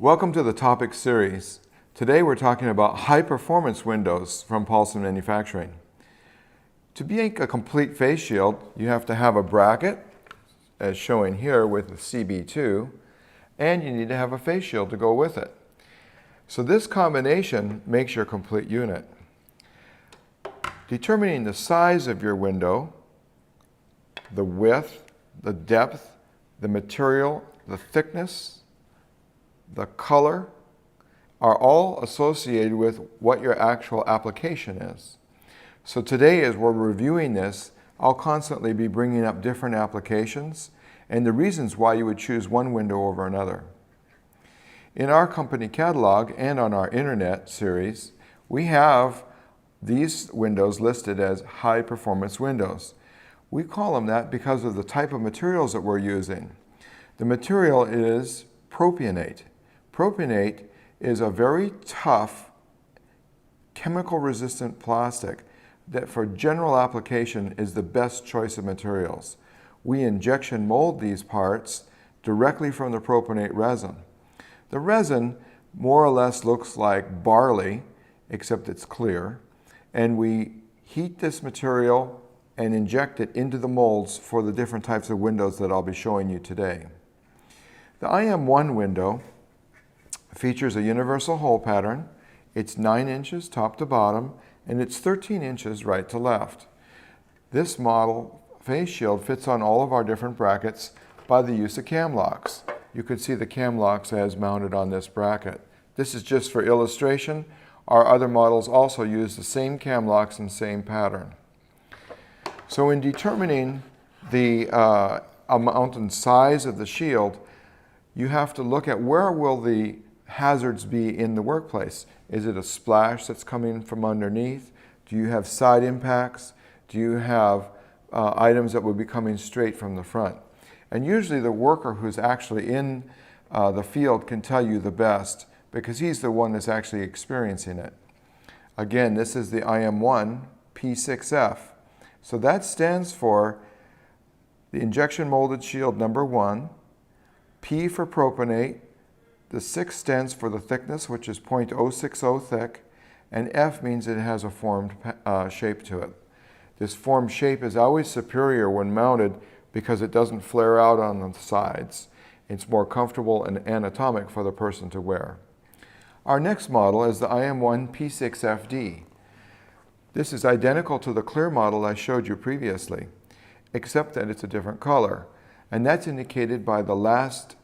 Welcome to the topic series. Today we're talking about high-performance windows from Paulson Manufacturing. To make a complete face shield, you have to have a bracket, as shown here with the CB2, and you need to have a face shield to go with it. So this combination makes your complete unit. Determining the size of your window, the width, the depth, the material, the thickness, the color are all associated with what your actual application is. So today, as we're reviewing this, I'll constantly be bringing up different applications and the reasons why you would choose one window over another. In our company catalog and on our internet series, we have these windows listed as high performance windows. We call them that because of the type of materials that we're using. The material is propionate. Propionate is a very tough, chemical-resistant plastic that for general application is the best choice of materials. We injection mold these parts directly from the propionate resin. The resin more or less looks like barley, except it's clear, and we heat this material and inject it into the molds for the different types of windows that I'll be showing you today. The Im1 window features a universal hole pattern. It's 9 inches top to bottom, and it's 13 inches right to left. This model face shield fits on all of our different brackets by the use of cam locks. You could see the cam locks as mounted on this bracket. This is just for illustration. Our other models also use the same cam locks and same pattern. So in determining the amount and size of the shield, you have to look at where will the hazards be in the workplace. Is it a splash that's coming from underneath? Do you have side impacts? Do you have items that would be coming straight from the front? And usually the worker who's actually in the field can tell you the best because he's the one that's actually experiencing it. Again, this is the Im1 P6f. So that stands for the injection molded shield number 1, P for propionate, the 6 stands for the thickness, which is 0.060 thick, and F means it has a formed shape to it. This formed shape is always superior when mounted because it doesn't flare out on the sides. It's more comfortable and anatomic for the person to wear. Our next model is the Im1 P6fd. This is identical to the clear model I showed you previously, except that it's a different color, and that's indicated by the last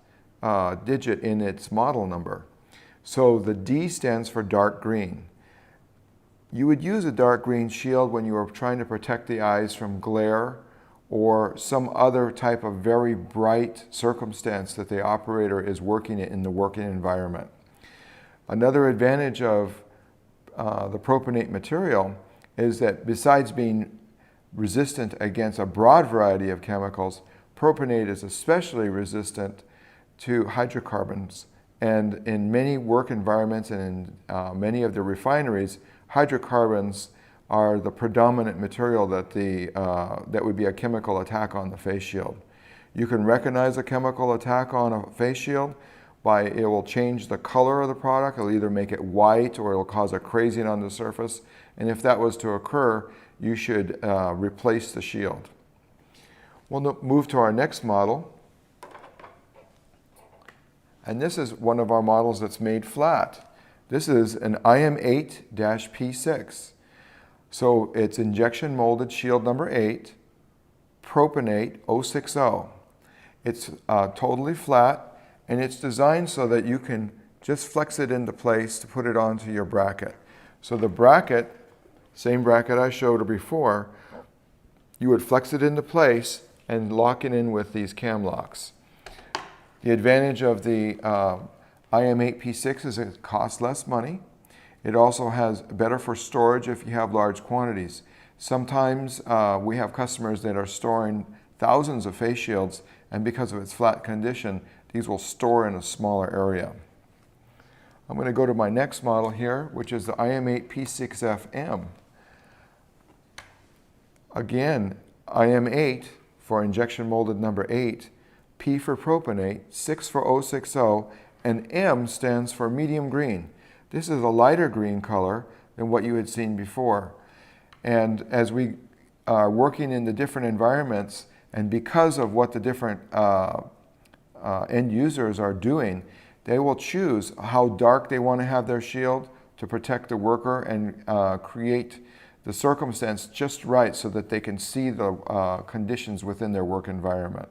digit in its model number. So the D stands for dark green. You would use a dark green shield when you are trying to protect the eyes from glare or some other type of very bright circumstance that the operator is working in the working environment. Another advantage of the propionate material is that besides being resistant against a broad variety of chemicals, propionate is especially resistant to hydrocarbons. And in many work environments and in many of the refineries, hydrocarbons are the predominant material that, that would be a chemical attack on the face shield. You can recognize a chemical attack on a face shield by it will change the color of the product. It'll either make it white or it'll cause a crazing on the surface. And if that was to occur, you should replace the shield. We'll move to our next model. And this is one of our models that's made flat. This is an Im8 P6. So it's injection molded shield number 8, propionate 060. It's totally flat, and it's designed so that you can just flex it into place to put it onto your bracket. So the bracket, same bracket I showed her before, you would flex it into place and lock it in with these cam locks. The advantage of the Im8 P6 is it costs less money. It also has better for storage if you have large quantities. Sometimes we have customers that are storing thousands of face shields, and because of its flat condition, these will store in a smaller area. I'm going to go to my next model here, which is the Im8 P6fm. Again, Im8 for injection molded number 8, P for propionate, 6 for 060, And M stands for medium green. This is a lighter green color than what you had seen before. And as we are working in the different environments, and because of what the different end users are doing, they will choose how dark they want to have their shield to protect the worker and create the circumstance just right so that they can see the conditions within their work environment.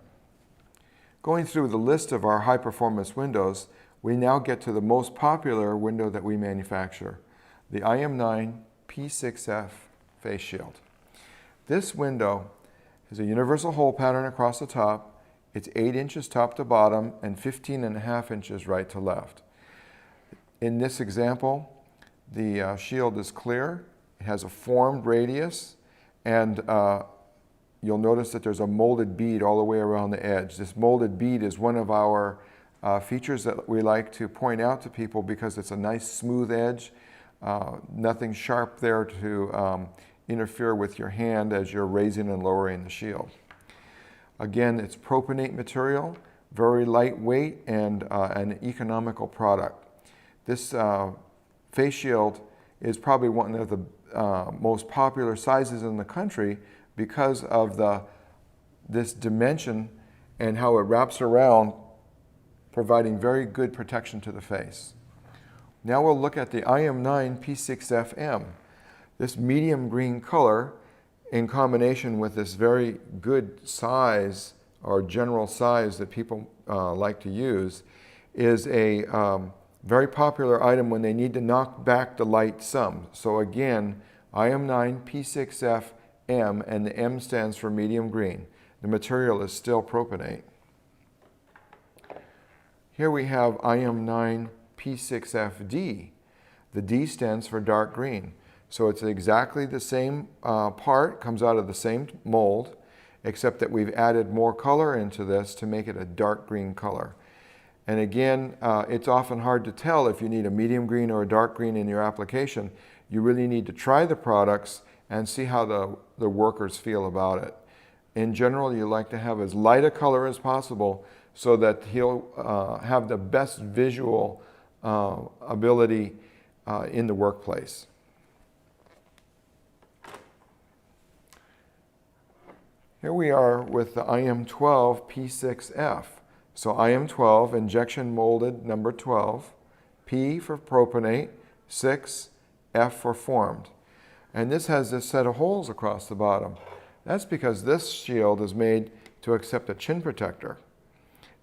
Going through the list of our high-performance windows, we now get to the most popular window that we manufacture, the Im9 P6f Face Shield. This window has a universal hole pattern across the top. It's 8 inches top to bottom and 15.5 inches right to left. In this example, the shield is clear. It has a formed radius, and you'll notice that there's a molded bead all the way around the edge. This molded bead is one of our features that we like to point out to people because it's a nice smooth edge, nothing sharp there to interfere with your hand as you're raising and lowering the shield. Again, it's propionate material, very lightweight, and an economical product. This face shield is probably one of the most popular sizes in the country because of this dimension and how it wraps around, providing very good protection to the face. Now we'll look at the Im9 P6f M. This medium green color, in combination with this very good size or general size that people like to use, is a very popular item when they need to knock back the light some. So again, Im9 P6f M, and the M stands for medium green. The material is still propionate. Here we have Im9 P6fd. The D stands for dark green. So it's exactly the same part, comes out of the same mold, except that we've added more color into this to make it a dark green color. And again, it's often hard to tell if you need a medium green or a dark green in your application. You really need to try the products and see how the workers feel about it. In general, you like to have as light a color as possible so that he'll have the best visual ability in the workplace. Here we are with the Im12 P6f. So Im12, injection molded number 12, P for propionate, 6, F for formed. And this has this set of holes across the bottom. That's because this shield is made to accept a chin protector.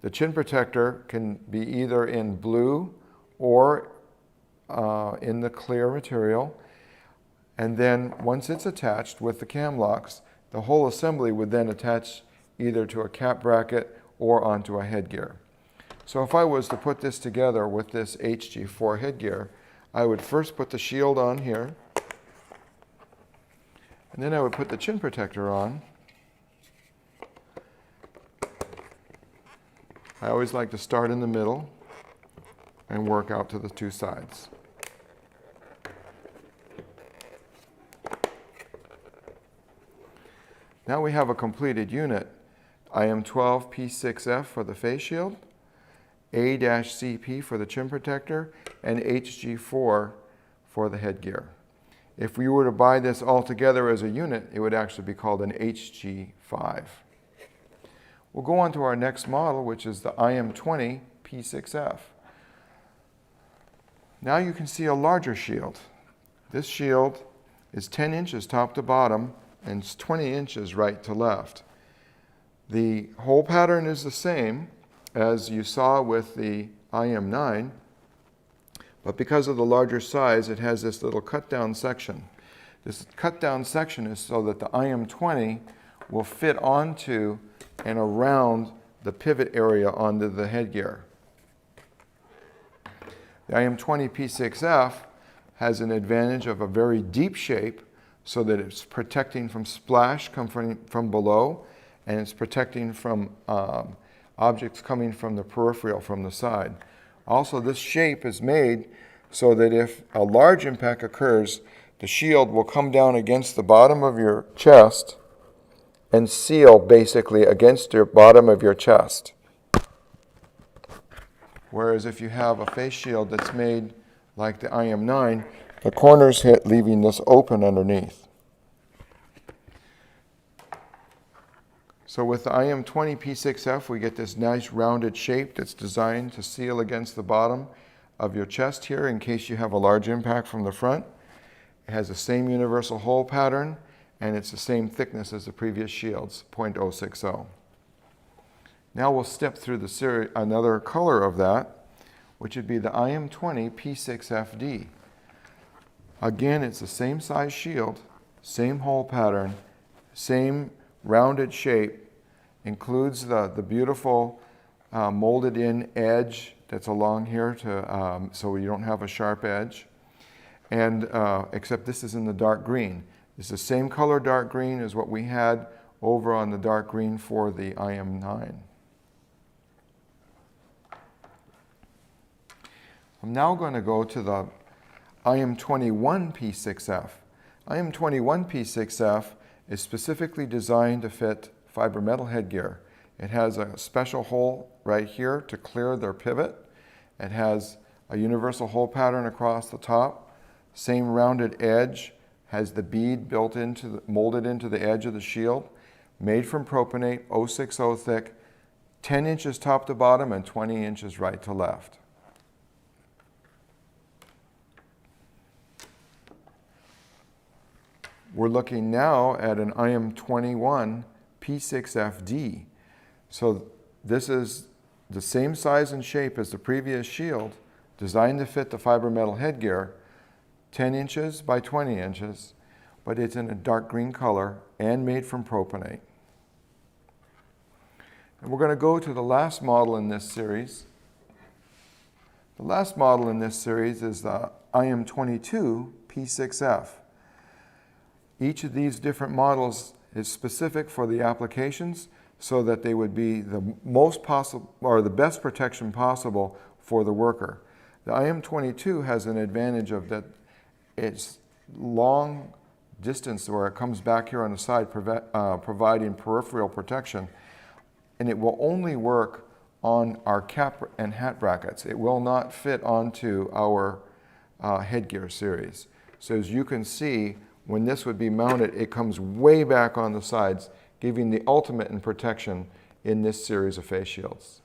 The chin protector can be either in blue or in the clear material. And then once it's attached with the cam locks, the whole assembly would then attach either to a cap bracket or onto a headgear. So if I was to put this together with this HG4 headgear, I would first put the shield on here, and then I would put the chin protector on. I always like to start in the middle and work out to the two sides. Now we have a completed unit. Im12 P6f for the face shield, A-CP for the chin protector, and HG4 for the headgear. If we were to buy this all together as a unit, it would actually be called an HG5. We'll go on to our next model, which is the Im20 P6f. Now you can see a larger shield. This shield is 10 inches top to bottom and it's 20 inches right to left. The hole pattern is the same as you saw with the Im9, but because of the larger size, it has this little cut-down section. This cut-down section is so that the Im20 will fit onto and around the pivot area onto the headgear. The Im20 P6f has an advantage of a very deep shape so that it's protecting from splash coming from below, and it's protecting from objects coming from the peripheral, from the side. Also, this shape is made so that if a large impact occurs, the shield will come down against the bottom of your chest and seal basically against the bottom of your chest. Whereas if you have a face shield that's made like the Im9, the corners hit, leaving this open underneath. So with the Im20 P6f, we get this nice rounded shape that's designed to seal against the bottom of your chest here in case you have a large impact from the front. It has the same universal hole pattern, and it's the same thickness as the previous shields, 0.060. Now we'll step through the series, another color of that, which would be the Im20 P6fd. Again, it's the same size shield, same hole pattern, same rounded shape, includes the beautiful molded in edge that's along here to, so you don't have a sharp edge. And except this is in the dark green. It's the same color dark green as what we had over on the dark green for the Im9. I'm now going to go to the Im21 P6f. Im21 P6f is specifically designed to fit fiber metal headgear. It has a special hole right here to clear their pivot. It has a universal hole pattern across the top, same rounded edge, has the bead built into molded into the edge of the shield, made from propionate, 060 thick, 10 inches top to bottom and 20 inches right to left. We're looking now at an Im21 P6fd. So this is the same size and shape as the previous shield, designed to fit the fiber metal headgear, 10 inches by 20 inches, but it's in a dark green color and made from propionate. And we're going to go to the last model in this series. The last model in this series is the Im22 P6f. Each of these different models is specific for the applications so that they would be the most possible or the best protection possible for the worker. The Im22 has an advantage of that it's long distance where it comes back here on the side, providing peripheral protection, and it will only work on our cap and hat brackets. It will not fit onto our headgear series. So as you can see, when this would be mounted, it comes way back on the sides, giving the ultimate in protection in this series of face shields.